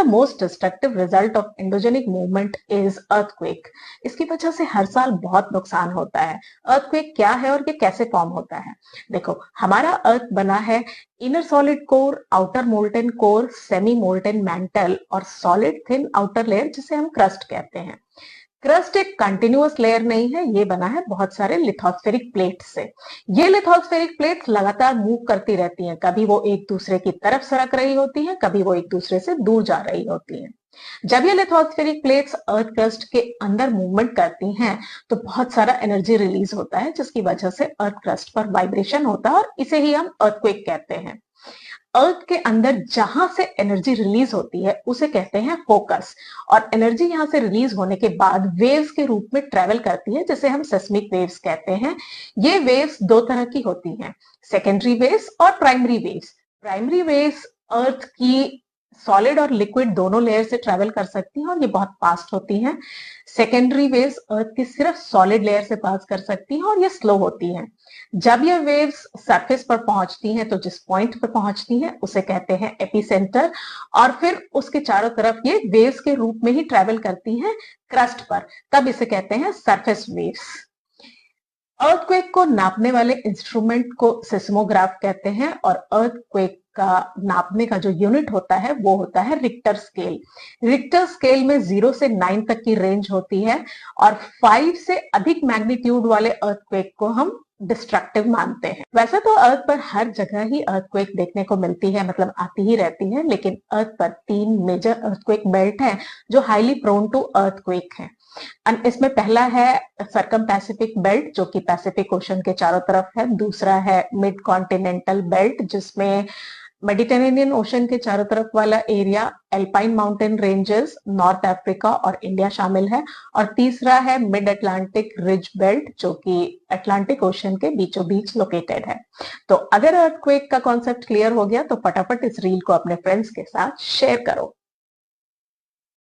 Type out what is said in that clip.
The most destructive result of endogenic movement is earthquake. इसकी वजह से हर साल बहुत नुकसान होता है। अर्थक्वेक क्या है और ये कैसे फॉर्म होता है? देखो, हमारा अर्थ बना है inner solid core, outer molten core, semi molten mantle और सॉलिड थिन आउटर लेयर जिसे हम क्रस्ट कहते हैं। क्रस्ट एक कंटिन्यूअस लेयर नहीं है, ये बना है बहुत सारे लिथोस्फेरिक प्लेट से। ये लिथोस्फेरिक प्लेट्स लगातार मूव करती रहती हैं, कभी वो एक दूसरे की तरफ सरक रही होती हैं, कभी वो एक दूसरे से दूर जा रही होती हैं। जब ये लिथोस्फेरिक प्लेट्स अर्थ क्रस्ट के अंदर मूवमेंट करती हैं, तो बहुत सारा एनर्जी रिलीज होता है, जिसकी वजह से अर्थ क्रस्ट पर वाइब्रेशन होता है और इसे ही हम अर्थक्वेक कहते हैं। अर्थ के अंदर जहां से एनर्जी रिलीज होती है उसे कहते हैं फोकस, और एनर्जी यहां से रिलीज होने के बाद वेव्स के रूप में ट्रेवल करती है, जिसे हम सेस्मिक वेव्स कहते हैं। ये वेव्स दो तरह की होती हैं, सेकेंडरी वेव्स और प्राइमरी वेव्स। प्राइमरी वेव्स अर्थ की सॉलिड और लिक्विड दोनों लेयर से ट्रेवल कर सकती हैं और ये बहुत फास्ट होती हैं। सेकेंडरी वेव्स अर्थ की सिर्फ सॉलिड लेयर से पास कर सकती हैं और ये स्लो होती हैं। जब ये वेव्स सरफेस पर पहुंचती हैं तो जिस पॉइंट पर पहुंचती हैं उसे कहते हैं एपिसेंटर, और फिर उसके चारों तरफ ये वेव्स के रूप में ही ट्रेवल करती हैं क्रस्ट पर, तब इसे कहते हैं सरफेस वेव्स। अर्थक्वेक को नापने वाले इंस्ट्रूमेंट को सिस्मोग्राफ कहते हैं, और अर्थक्वेक का नापने का जो यूनिट होता है वो होता है रिक्टर स्केल। रिक्टर स्केल में 0 से 9 तक की रेंज होती है, और 5 से अधिक मैग्नीट्यूड वाले अर्थक्वेक को हम डिस्ट्रक्टिव मानते हैं। वैसे तो अर्थ पर हर जगह ही अर्थक्वेक देखने को मिलती है, मतलब आती ही रहती है, लेकिन अर्थ पर 3 मेजर अर्थक्वेक बेल्ट हैं जो हाईली प्रोन टू अर्थक्वेक हैं। इसमें पहला है सरकम पैसिफिक बेल्ट, जो कि पैसिफिक ओशन के चारों तरफ है। दूसरा है मिड कॉन्टिनेंटल बेल्ट, जिसमें मेडिटेरेनियन ओशन के चारों तरफ वाला area, alpine mountain ranges, north Africa और इंडिया शामिल है। और तीसरा है मिड अटलांटिक रिज बेल्ट, जो कि अटलांटिक ओशन के बीचों बीच लोकेटेड है। तो अगर अर्थक्वेक का कॉन्सेप्ट क्लियर हो गया तो फटाफट इस रील को अपने फ्रेंड्स के साथ शेयर करो।